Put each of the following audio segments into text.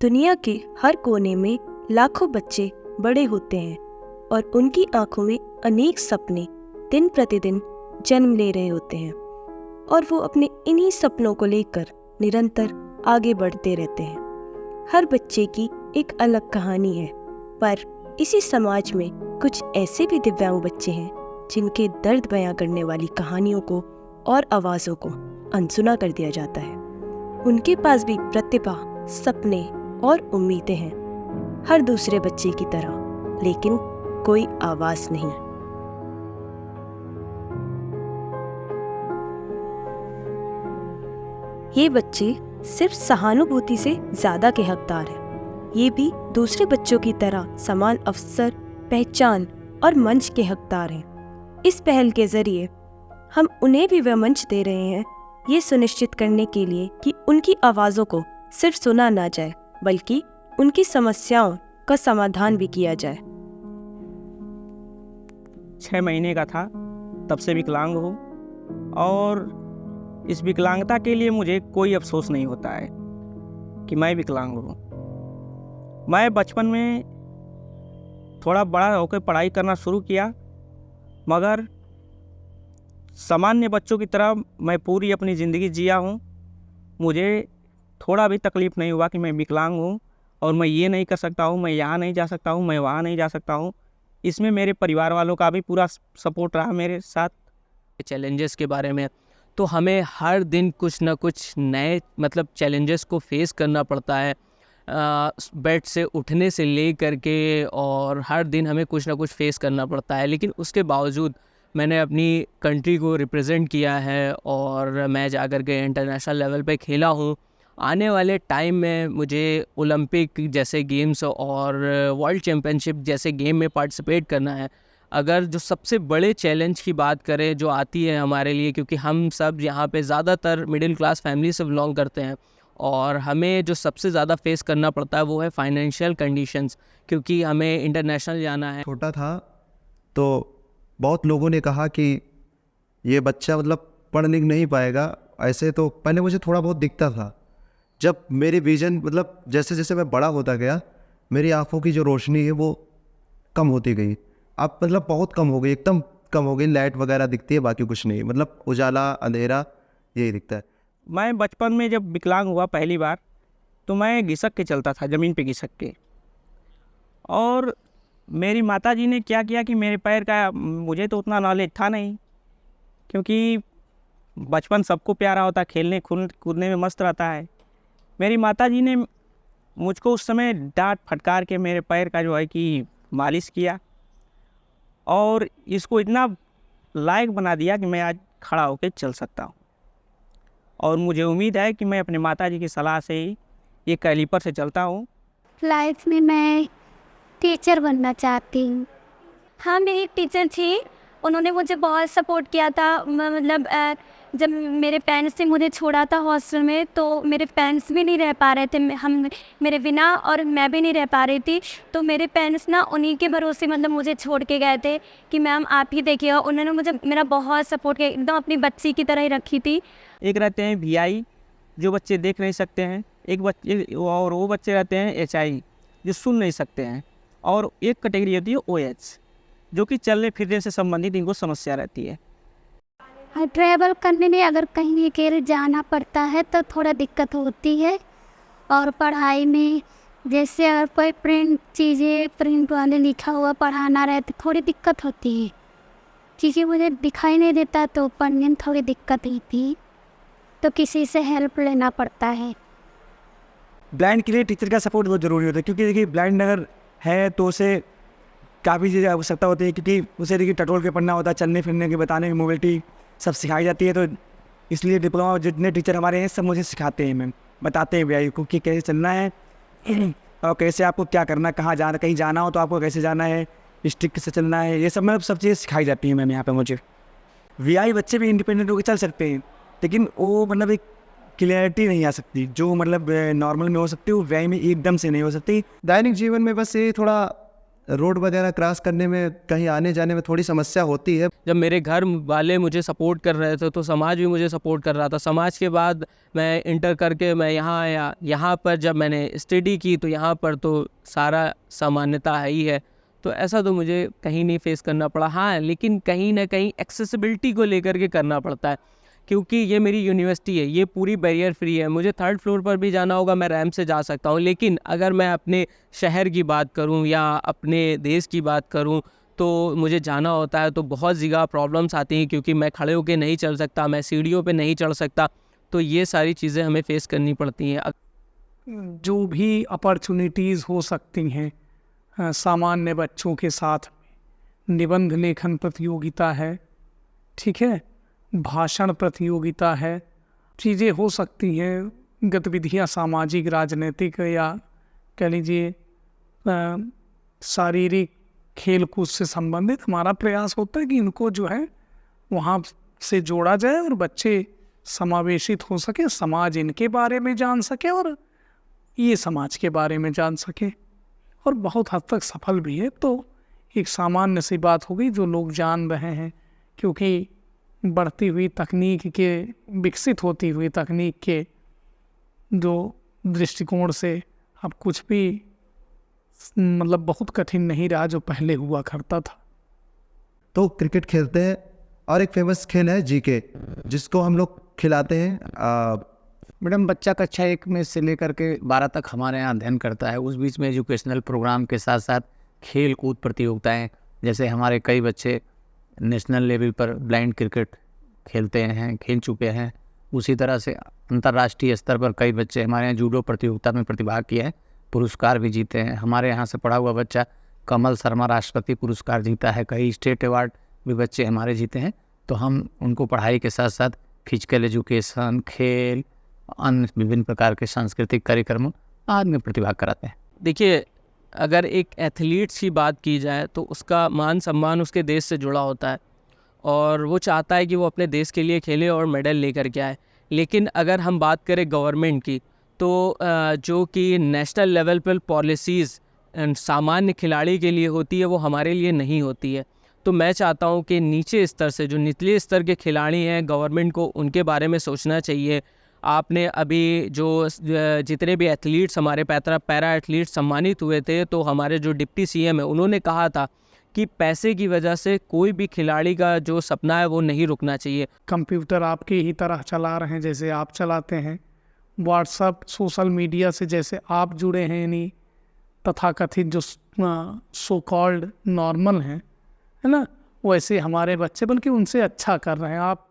दुनिया के हर कोने में लाखों बच्चे बड़े होते हैं और उनकी आंखों में अनेक सपने दिन प्रतिदिन जन्म ले रहे होते हैं और वो अपने इन्हीं सपनों को लेकर निरंतर आगे बढ़ते रहते हैं। हर बच्चे की एक अलग कहानी है, पर इसी समाज में कुछ ऐसे भी दिव्यांग बच्चे हैं जिनके दर्द बयां करने वाली कहानियों को और आवाज़ों को अनसुना कर दिया जाता है। उनके पास भी प्रतिभा, सपने और उम्मीदें हैं, हर दूसरे बच्चे की तरह, लेकिन कोई आवाज़ नहीं। ये बच्चे सिर्फ सहानुभूति से ज़्यादा के हकदार हैं। ये भी दूसरे बच्चों की तरह समान अवसर, पहचान और मंच के हकदार हैं। इस पहल के जरिए हम उन्हें भी वह मंच दे रहे हैं, ये सुनिश्चित करने के लिए कि उनकी आवाज़ों को सिर्फ सुना ना जाए, बल्कि उनकी समस्याओं का समाधान भी किया जाए। 6 महीने का था तब से विकलांग हूँ और इस विकलांगता के लिए मुझे कोई अफसोस नहीं होता है कि मैं विकलांग हूँ। मैं बचपन में थोड़ा बड़ा होकर पढ़ाई करना शुरू किया, मगर सामान्य बच्चों की तरह मैं पूरी अपनी ज़िंदगी जिया हूँ। मुझे थोड़ा भी तकलीफ़ नहीं हुआ कि मैं विकलांग हूँ और मैं ये नहीं कर सकता हूँ, मैं यहाँ नहीं जा सकता हूँ, मैं वहाँ नहीं जा सकता हूँ। इसमें मेरे परिवार वालों का भी पूरा सपोर्ट रहा मेरे साथ। चैलेंजेस के बारे में तो हमें हर दिन कुछ ना कुछ नए चैलेंजेस को फेस करना पड़ता है। बेड से उठने से ले करके और हर दिन हमें कुछ ना कुछ फेस करना पड़ता है, लेकिन उसके बावजूद मैंने अपनी कंट्री को रिप्रेजेंट किया है और मैं जा कर के इंटरनेशनल लेवल पे खेला हूँ। आने वाले टाइम में मुझे ओलंपिक जैसे गेम्स और वर्ल्ड चैम्पियनशिप जैसे गेम में पार्टिसिपेट करना है। अगर जो सबसे बड़े चैलेंज की बात करें जो आती है हमारे लिए, क्योंकि हम सब यहाँ पे ज़्यादातर मिडिल क्लास फैमिली से बिलोंग करते हैं और हमें जो सबसे ज़्यादा फेस करना पड़ता है वो है फाइनेंशियल कंडीशंस, क्योंकि हमें इंटरनेशनल जाना है। छोटा था तो बहुत लोगों ने कहा कि ये बच्चा पढ़ लिख नहीं पाएगा। ऐसे तो पहले मुझे थोड़ा बहुत दिखता था। जब मेरी विजन जैसे जैसे मैं बड़ा होता गया, मेरी आंखों की जो रोशनी है वो कम होती गई। अब बहुत कम हो गई, एकदम कम हो गई। लाइट वगैरह दिखती है, बाकी कुछ नहीं, उजाला अंधेरा यही दिखता है। मैं बचपन में जब विकलांग हुआ पहली बार तो मैं घिसक के चलता था, ज़मीन पे घिसक के। और मेरी माताजी ने क्या किया कि मेरे पैर का, मुझे तो उतना नॉलेज था नहीं, क्योंकि बचपन सबको प्यारा होता है, खेलने कूदने में मस्त रहता है। मेरी माताजी ने मुझको उस समय डांट फटकार के मेरे पैर का जो है कि मालिश किया और इसको इतना लायक बना दिया कि मैं आज खड़ा होकर चल सकता हूँ। और मुझे उम्मीद है कि मैं अपने माताजी की सलाह से ही ये कैलीपर से चलता हूँ। लाइफ में मैं टीचर बनना चाहती हूँ। हाँ, मेरी एक टीचर थी, उन्होंने मुझे बहुत सपोर्ट किया था। जब मेरे पेरेंट्स ने मुझे छोड़ा था हॉस्टल में, तो मेरे पेरेंट्स भी नहीं रह पा रहे थे, हम मेरे बिना, और मैं भी नहीं रह पा रही थी। तो मेरे पेरेंट्स ना उन्हीं के भरोसे मुझे छोड़ के गए थे कि मैम आप ही देखिएगा। उन्होंने मुझे मेरा बहुत सपोर्ट किया, एकदम अपनी बच्ची की तरह ही रखी थी। एक रहते हैं VI जो बच्चे देख नहीं सकते हैं, एक बच्चे, और वो बच्चे रहते हैं HI जो सुन नहीं सकते हैं, और एक कैटेगरी होती है OH जो कि चलने फिरने से संबंधित इनको समस्या रहती है। ट्रैवल करने में अगर कहीं अकेले जाना पड़ता है तो थोड़ा दिक्कत होती है। और पढ़ाई में जैसे अगर कोई प्रिंट वाले लिखा हुआ पढ़ाना रहे तो थोड़ी दिक्कत होती है, क्योंकि मुझे दिखाई नहीं देता तो पढ़ने में थोड़ी दिक्कत होती है, तो किसी से हेल्प लेना पड़ता है। ब्लाइंड के लिए टीचर का सपोर्ट बहुत ज़रूरी होता है, क्योंकि देखिए ब्लाइंड अगर है तो उसे काफ़ी चीज़ें आवश्यकता होती है, क्योंकि उसे देखिए टटोल के पढ़ना होता है, चलने फिरने के बताने की मोबिलिटी सब सिखाई जाती है। तो इसलिए डिप्लोमा जितने टीचर हमारे हैं सब मुझे सिखाते हैं, मैम बताते हैं VI को कि कैसे चलना है और कैसे आपको क्या करना है, कहाँ जाना, कहीं जाना हो तो आपको कैसे जाना है, स्टिक से चलना है, ये सब सब चीज़ें सिखाई जाती हैं मैम यहाँ पे मुझे। VI बच्चे भी इंडिपेंडेंट होकर चल सकते हैं, लेकिन वो एक क्लियरिटी नहीं आ सकती जो नॉर्मल में हो सकती है, वो VI में एकदम से नहीं हो सकती। दैनिक जीवन में बस ये थोड़ा रोड वगैरह क्रॉस करने में, कहीं आने जाने में थोड़ी समस्या होती है। जब मेरे घर वाले मुझे सपोर्ट कर रहे थे तो समाज भी मुझे सपोर्ट कर रहा था। समाज के बाद मैं इंटर करके मैं यहाँ आया। यहाँ पर जब मैंने स्टडी की तो यहाँ पर तो सारा सामान्यता है ही है, तो ऐसा तो मुझे कहीं नहीं फेस करना पड़ा। हाँ, लेकिन कहीं ना कहीं एक्सेसिबिलिटी को लेकर के करना पड़ता है, क्योंकि ये मेरी यूनिवर्सिटी है, ये पूरी बैरियर फ्री है। मुझे 3rd फ्लोर पर भी जाना होगा, मैं रैंप से जा सकता हूँ। लेकिन अगर मैं अपने शहर की बात करूँ या अपने देश की बात करूँ तो मुझे जाना होता है तो बहुत ज़्यादा प्रॉब्लम्स आती हैं, क्योंकि मैं खड़े होकर नहीं चल सकता, मैं सीढ़ियों पे नहीं चढ़ सकता। तो ये सारी चीज़ें हमें फेस करनी पड़ती हैं। जो भी अपॉर्चुनिटीज़ हो सकती हैं सामान्य बच्चों के साथ में, निबंध लेखन प्रतियोगिता है, ठीक है, भाषण प्रतियोगिता है, चीज़ें हो सकती हैं, गतिविधियाँ सामाजिक, राजनीतिक या कह लीजिए शारीरिक, खेल कूद से संबंधित। हमारा प्रयास होता है कि इनको जो है वहाँ से जोड़ा जाए और बच्चे समावेशित हो सके, समाज इनके बारे में जान सके और ये समाज के बारे में जान सके, और बहुत हद तक सफल भी है। तो एक सामान्य सी बात हो गई जो लोग जान रहे हैं, क्योंकि बढ़ती हुई तकनीक के, विकसित होती हुई तकनीक के जो दृष्टिकोण से अब कुछ भी मतलब बहुत कठिन नहीं रहा जो पहले हुआ करता था। तो क्रिकेट खेलते हैं, और एक फेमस खेल है जीके, जिसको हम लोग खिलाते हैं। मैडम, बच्चा कक्षा 1 में से लेकर के 12 तक हमारे यहाँ अध्ययन करता है। उस बीच में एजुकेशनल प्रोग्राम के साथ साथ खेल कूद प्रतियोगिताएं, जैसे हमारे कई बच्चे नेशनल लेवल पर ब्लाइंड क्रिकेट खेलते हैं, खेल चुके हैं। उसी तरह से अंतर्राष्ट्रीय स्तर पर कई बच्चे हमारे यहाँ जूडो प्रतियोगिता में प्रतिभाग किए हैं, पुरस्कार भी जीते हैं। हमारे यहाँ से पढ़ा हुआ बच्चा कमल शर्मा राष्ट्रपति पुरस्कार जीता है, कई स्टेट अवार्ड भी बच्चे हमारे जीते हैं। तो हम उनको पढ़ाई के साथ साथ फिजिकल एजुकेशन, खेल, अन्य विभिन्न प्रकार के सांस्कृतिक कार्यक्रमों आदि में प्रतिभाग कराते हैं। देखिए, अगर एक एथलीट्स की बात की जाए तो उसका मान सम्मान उसके देश से जुड़ा होता है, और वो चाहता है कि वो अपने देश के लिए खेले और मेडल लेकर के आए। लेकिन अगर हम बात करें गवर्नमेंट की, तो जो कि नेशनल लेवल पर पॉलिसीज़ सामान्य खिलाड़ी के लिए होती है, वो हमारे लिए नहीं होती है। तो मैं चाहता हूँ कि नीचे स्तर से, जो निचले स्तर के खिलाड़ी हैं, गवर्नमेंट को उनके बारे में सोचना चाहिए। आपने अभी जो जितने भी एथलीट्स हमारे पैरा एथलीट्स सम्मानित हुए थे, तो हमारे जो डिप्टी सीएम है उन्होंने कहा था कि पैसे की वजह से कोई भी खिलाड़ी का जो सपना है वो नहीं रुकना चाहिए। कंप्यूटर आपकी ही तरह चला रहे हैं जैसे आप चलाते हैं, व्हाट्सएप, सोशल मीडिया से जैसे आप जुड़े हैं, यानी तथाकथित जो सो कॉल्ड नॉर्मल हैं, है ना, वैसे हमारे बच्चे बल्कि उनसे अच्छा कर रहे हैं आप,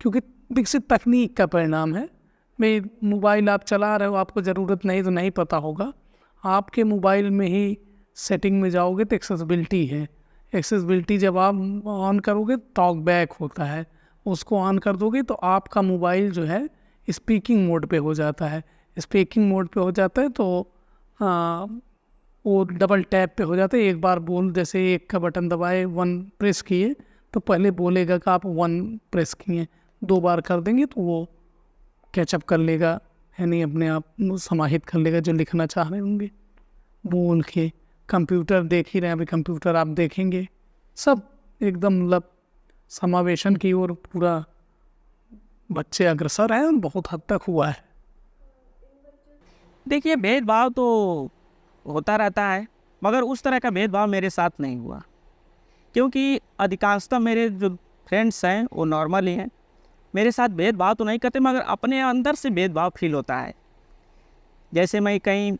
क्योंकि विकसित तकनीक का परिणाम है। भाई मोबाइल आप चला रहे हो, आपको ज़रूरत नहीं तो नहीं पता होगा, आपके मोबाइल में ही सेटिंग में जाओगे तो एक्सेसिबिलिटी है। एक्सेसिबिलिटी जब आप ऑन करोगे टॉक बैक होता है, उसको ऑन कर दोगे तो आपका मोबाइल जो है स्पीकिंग मोड पे हो जाता है। स्पीकिंग मोड पे हो जाता है तो वो डबल टैप पे हो जाता है। एक बार बोल, जैसे 1 का बटन दबाए, 1 प्रेस किए तो पहले बोलेगा कि आप 1 प्रेस किए, 2 बार कर देंगे तो वो कैचअप कर लेगा, यानी अपने आप समाहित कर लेगा जो लिखना चाह रहे होंगे बोल के। कंप्यूटर देख ही रहे हैं, अभी कंप्यूटर आप देखेंगे, सब एकदम मतलब समावेशन की ओर पूरा बच्चे अग्रसर हैं और बहुत हद तक हुआ है। देखिए, भेदभाव तो होता रहता है, मगर उस तरह का भेदभाव मेरे साथ नहीं हुआ, क्योंकि अधिकांशतः मेरे जो फ्रेंड्स हैं वो नॉर्मल ही हैं। मेरे साथ भेदभाव तो नहीं करते, मगर अपने अंदर से भेदभाव फील होता है। जैसे मैं कहीं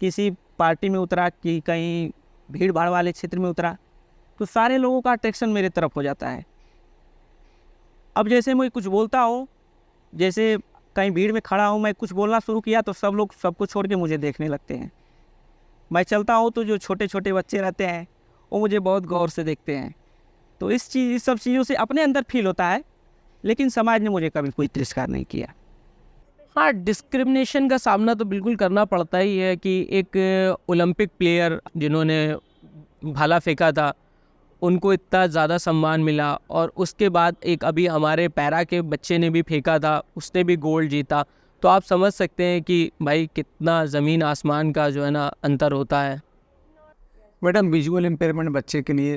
किसी पार्टी में उतरा कि कहीं भीड़ भाड़ वाले क्षेत्र में उतरा, तो सारे लोगों का अट्रैक्शन मेरे तरफ हो जाता है। अब जैसे मैं कुछ बोलता हूँ, जैसे कहीं भीड़ में खड़ा हूँ, मैं कुछ बोलना शुरू किया तो सब लोग सब कुछ छोड़ के मुझे देखने लगते हैं। मैं चलता हूँ तो जो छोटे छोटे बच्चे रहते हैं वो मुझे बहुत गौर से देखते हैं। तो इस सब चीज़ों से अपने अंदर फील होता है, लेकिन समाज ने मुझे कभी कोई तिरस्कार नहीं किया। हाँ, डिस्क्रिमिनेशन का सामना तो बिल्कुल करना पड़ता ही है कि एक ओलंपिक प्लेयर जिन्होंने भाला फेंका था उनको इतना ज़्यादा सम्मान मिला, और उसके बाद एक अभी हमारे पैरा के बच्चे ने भी फेंका था, उसने भी गोल्ड जीता। तो आप समझ सकते हैं कि भाई कितना ज़मीन आसमान का जो है ना अंतर होता है। मैडम विजुअल इम्पेयरमेंट बच्चे के लिए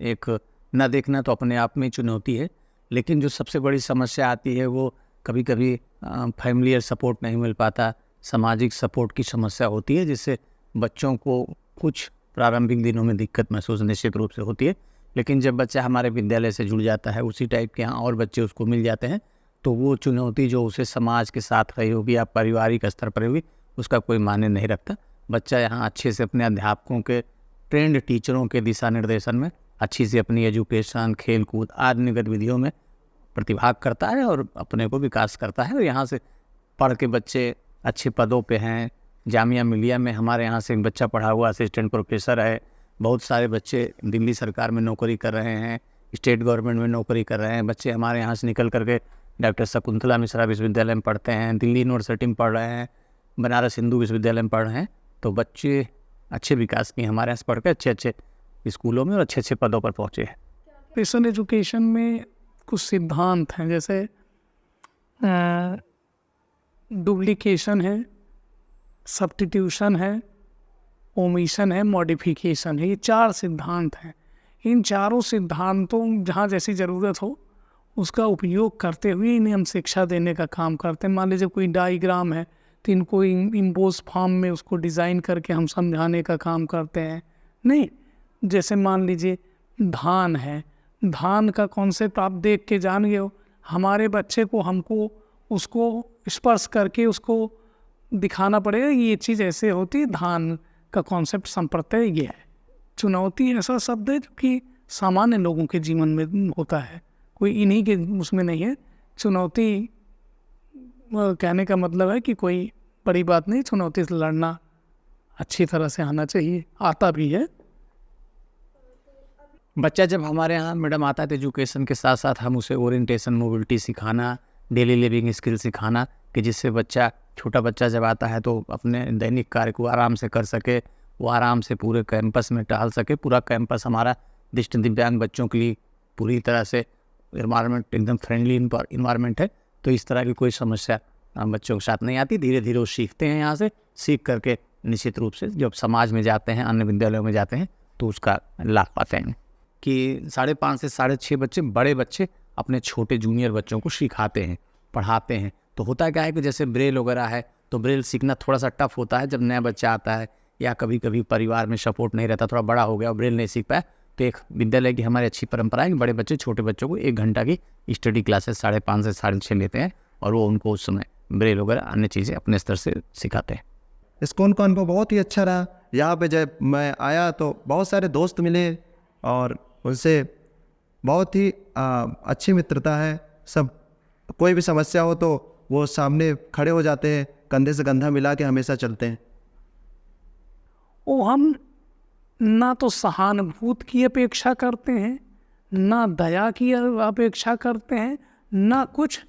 एक ना देखना तो अपने आप में चुनौती है, लेकिन जो सबसे बड़ी समस्या आती है वो कभी कभी फैमिलियर सपोर्ट नहीं मिल पाता, सामाजिक सपोर्ट की समस्या होती है, जिससे बच्चों को कुछ प्रारंभिक दिनों में दिक्कत महसूस निश्चित रूप से होती है। लेकिन जब बच्चा हमारे विद्यालय से जुड़ जाता है, उसी टाइप के यहाँ और बच्चे उसको मिल जाते हैं, तो वो चुनौती जो उसे समाज के साथ रही होगी या पारिवारिक स्तर पर होगी, उसका कोई मायने नहीं रखता। बच्चा यहाँ अच्छे से अपने अध्यापकों के, ट्रेंड टीचरों के दिशा निर्देशन में अच्छी से अपनी एजुकेशन, खेल कूद आदि गतिविधियों में प्रतिभाग करता है और अपने को विकास करता है। और यहाँ से पढ़ के बच्चे अच्छे पदों पे हैं। जामिया मिलिया में हमारे यहाँ से एक बच्चा पढ़ा हुआ असिस्टेंट प्रोफेसर है। बहुत सारे बच्चे दिल्ली सरकार में नौकरी कर रहे हैं, स्टेट गवर्नमेंट में नौकरी कर रहे हैं। बच्चे हमारे यहाँ से निकल करके डॉक्टर शकुंतला मिश्रा विश्वविद्यालय में पढ़ते हैं, दिल्ली यूनिवर्सिटी में पढ़ रहे हैं, बनारस हिंदू विश्वविद्यालय में पढ़ रहे हैं। तो बच्चे अच्छे विकास किए, हमारे यहाँ से पढ़ के अच्छे अच्छे स्कूलों में और अच्छे अच्छे पदों पर पहुँचे हैं। स्पेशल एजुकेशन में कुछ सिद्धांत हैं, जैसे डुप्लीकेशन है, सब्स्टिट्यूशन है, ओमिशन है, मॉडिफिकेशन है। ये 4 सिद्धांत हैं। इन चारों सिद्धांतों जहाँ जैसी ज़रूरत हो उसका उपयोग करते हुए इन्हें हम शिक्षा देने का काम करते हैं। मान लीजिए कोई डायग्राम है तो इनको इम्पोज फॉर्म में उसको डिज़ाइन करके हम समझाने का काम करते हैं। नहीं, जैसे मान लीजिए धान है, धान का कॉन्सेप्ट आप देख के जान गए हो, हमारे बच्चे को हमको उसको स्पर्श करके उसको दिखाना पड़ेगा ये चीज़ ऐसे होती है। धान का कॉन्सेप्ट संप्रत्यय ये है। चुनौती ऐसा शब्द है जो कि सामान्य लोगों के जीवन में होता है, कोई इन्हीं के उसमें नहीं है। चुनौती कहने का मतलब है कि कोई बड़ी बात नहीं, चुनौती से लड़ना अच्छी तरह से आना चाहिए, आता भी है। बच्चा जब हमारे यहाँ मैडम आता है तो एजुकेशन के साथ साथ हम उसे ओरिएंटेशन, मोबिलिटी सिखाना, डेली लिविंग स्किल सिखाना, कि जिससे बच्चा, छोटा बच्चा जब आता है तो अपने दैनिक कार्य को आराम से कर सके, वो आराम से पूरे कैंपस में टहल सके। पूरा कैंपस हमारा दृष्टि दिव्यांग बच्चों के लिए पूरी तरह से इन्वायरमेंट एकदम फ्रेंडली इन्वायरमेंट है। तो इस तरह की कोई समस्या बच्चों के साथ नहीं आती। धीरे धीरे वो सीखते हैं, यहाँ से सीख करके निश्चित रूप से जब समाज में जाते हैं, अन्य विद्यालयों में जाते हैं, तो उसका लाभ पाते हैं। कि 5.5 से 6.5 बच्चे, बड़े बच्चे अपने छोटे जूनियर बच्चों को सिखाते हैं, पढ़ाते हैं। तो होता क्या है कि जैसे ब्रेल वगैरह है तो ब्रेल सीखना थोड़ा सा टफ होता है जब नया बच्चा आता है, या कभी कभी परिवार में सपोर्ट नहीं रहता, थोड़ा बड़ा हो गया और ब्रेल नहीं सीख पाया। तो एक विद्यालय की हमारी अच्छी परंपरा है कि बड़े बच्चे छोटे बच्चों को 1 घंटा की स्टडी क्लासेस 5.5 से 6.5 लेते हैं, और वो उनको उस समय ब्रेल वगैरह अन्य चीज़ें अपने स्तर से सिखाते हैं। इसको उनका अनुभव बहुत ही अच्छा रहा। यहाँ पे जब मैं आया तो बहुत सारे दोस्त मिले और उनसे बहुत ही अच्छी मित्रता है। सब कोई भी समस्या हो तो वो सामने खड़े हो जाते हैं, कंधे से कंधा मिला के हमेशा चलते हैं। वो हम ना तो सहानुभूति की अपेक्षा करते हैं, ना दया की अपेक्षा करते हैं, ना कुछ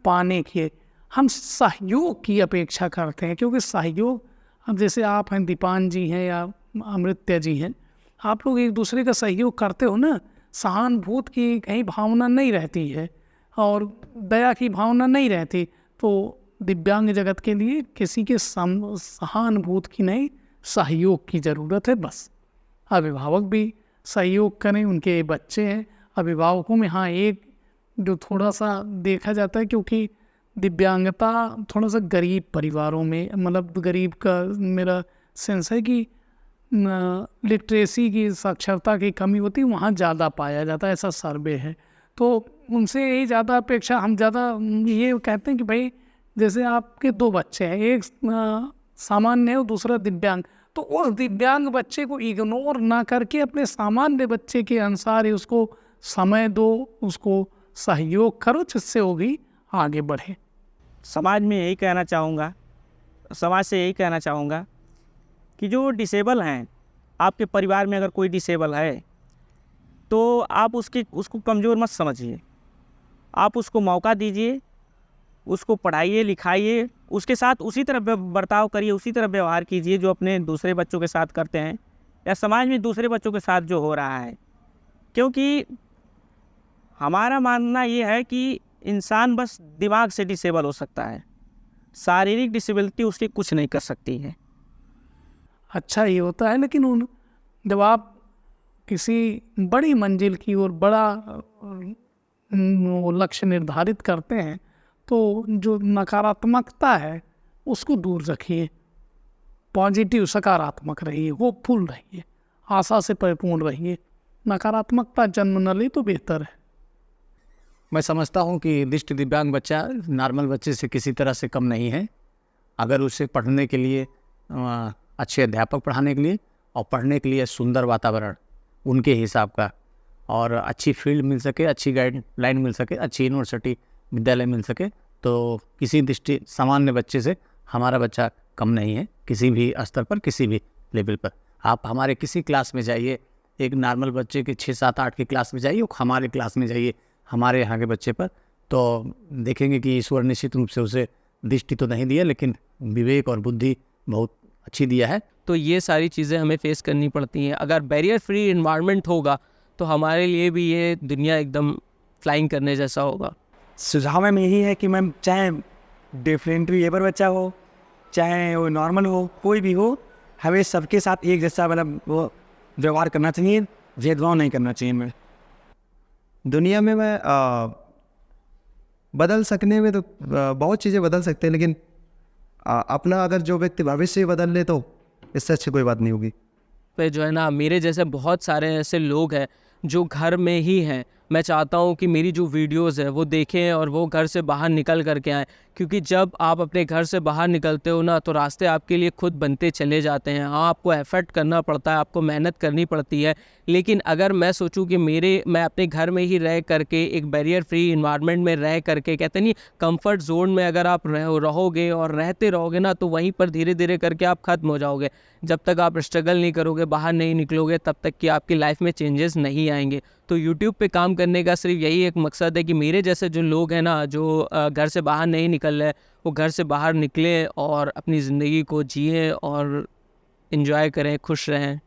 पाने की, हम सहयोग की अपेक्षा करते हैं। क्योंकि सहयोग, अब जैसे आप हैं, दीपान जी हैं या अमृत्य जी हैं, आप लोग एक दूसरे का सहयोग करते हो ना, सहानुभूति की कहीं भावना नहीं रहती है और दया की भावना नहीं रहती। तो दिव्यांग जगत के लिए किसी के सहानुभूति की नहीं, सहयोग की ज़रूरत है। बस अभिभावक भी सहयोग करें, उनके बच्चे हैं, अभिभावकों में हाँ एक जो थोड़ा सा देखा जाता है, क्योंकि दिव्यांगता थोड़ा सा गरीब परिवारों में, मतलब गरीब का मेरा सेंस है कि लिटरेसी की, साक्षरता की कमी होती है, वहाँ ज़्यादा पाया जाता है, ऐसा सर्वे है। तो उनसे यही ज़्यादा अपेक्षा, हम ज़्यादा ये कहते हैं कि भाई जैसे आपके 2 बच्चे हैं, एक सामान्य है और दूसरा दिव्यांग, तो उस दिव्यांग बच्चे को इग्नोर ना करके अपने सामान्य बच्चे के अनुसार ही उसको समय दो, उसको सहयोग करो, जिससे वो भी आगे बढ़े। समाज में यही कहना चाहूँगा, समाज से यही कहना चाहूँगा कि जो डिसेबल हैं, आपके परिवार में अगर कोई डिसेबल है तो आप उसको कमज़ोर मत समझिए। आप उसको मौका दीजिए, उसको पढ़ाइए, लिखाइए, उसके साथ उसी तरह बर्ताव करिए, उसी तरह व्यवहार कीजिए जो अपने दूसरे बच्चों के साथ करते हैं या समाज में दूसरे बच्चों के साथ जो हो रहा है। क्योंकि हमारा मानना ये है कि इंसान बस दिमाग से डिसेबल हो सकता है, शारीरिक डिसेबिलिटी उसकी कुछ नहीं कर सकती है। अच्छा ये होता है, लेकिन जब आप किसी बड़ी मंजिल की ओर बड़ा वो लक्ष्य निर्धारित करते हैं तो जो नकारात्मकता है उसको दूर रखिए, पॉजिटिव सकारात्मक रहिए, होपफुल रहिए, आशा से परिपूर्ण रहिए। नकारात्मकता जन्म न ले तो बेहतर है। मैं समझता हूँ कि दृष्टि दिव्यांग बच्चा नॉर्मल बच्चे से किसी तरह से कम नहीं है। अगर उसे पढ़ने के लिए अच्छे अध्यापक पढ़ाने के लिए और पढ़ने के लिए सुंदर वातावरण उनके हिसाब का और अच्छी फील्ड मिल सके, अच्छी गाइडलाइन मिल सके, अच्छी यूनिवर्सिटी विद्यालय मिल सके, तो किसी दृष्टि सामान्य बच्चे से हमारा बच्चा कम नहीं है, किसी भी स्तर पर, किसी भी लेवल पर। आप हमारे किसी क्लास में जाइए, एक नॉर्मल बच्चे के 6, 7, 8 की क्लास में जाइए, हमारे क्लास में जाइए, हमारे यहाँ के बच्चे पर, तो देखेंगे कि ईश्वर निश्चित रूप से उसे दृष्टि तो नहीं दिया, लेकिन विवेक और बुद्धि बहुत अच्छी दिया है। तो ये सारी चीज़ें हमें फेस करनी पड़ती हैं। अगर बैरियर फ्री इन्वायरमेंट होगा तो हमारे लिए भी ये दुनिया एकदम फ्लाइंग करने जैसा होगा। सुझाव में यही है कि मैम, चाहे डिफरेंटली एबल बच्चा हो, चाहे वो नॉर्मल हो, कोई भी हो, हमें सबके साथ एक जैसा मतलब वो व्यवहार करना चाहिए, भेदभाव नहीं करना चाहिए। मैं दुनिया में मैं बदल सकने में तो बहुत चीज़ें बदल सकते हैं, लेकिन अपना अगर जो व्यक्ति भविष्य बदल ले तो इससे अच्छी कोई बात नहीं होगी। पे जो है ना, मेरे जैसे बहुत सारे ऐसे लोग हैं जो घर में ही हैं। मैं चाहता हूँ कि मेरी जो वीडियोस है वो देखें और वो घर से बाहर निकल करके आएँ, क्योंकि जब आप अपने घर से बाहर निकलते हो ना तो रास्ते आपके लिए खुद बनते चले जाते हैं। हाँ, आपको एफर्ट करना पड़ता है, आपको मेहनत करनी पड़ती है, लेकिन अगर मैं सोचूं कि मैं अपने घर में ही रह करके एक बैरियर फ्री इन्वायरमेंट में रह करके, कहते नहीं कंफर्ट जोन में अगर आप रहोगे और रहते रहोगे ना, तो वहीं पर धीरे धीरे करके आप ख़त्म हो जाओगे। जब तक आप स्ट्रगल नहीं करोगे, बाहर नहीं निकलोगे, तब तक कि आपकी लाइफ में चेंजेस नहीं आएंगे। तो यूट्यूब पे काम करने का सिर्फ यही एक मकसद है कि मेरे जैसे जो लोग हैं ना, जो घर से बाहर नहीं निकल रहे, वो घर से बाहर निकलें और अपनी ज़िंदगी को जिएं और एंजॉय करें, खुश रहें।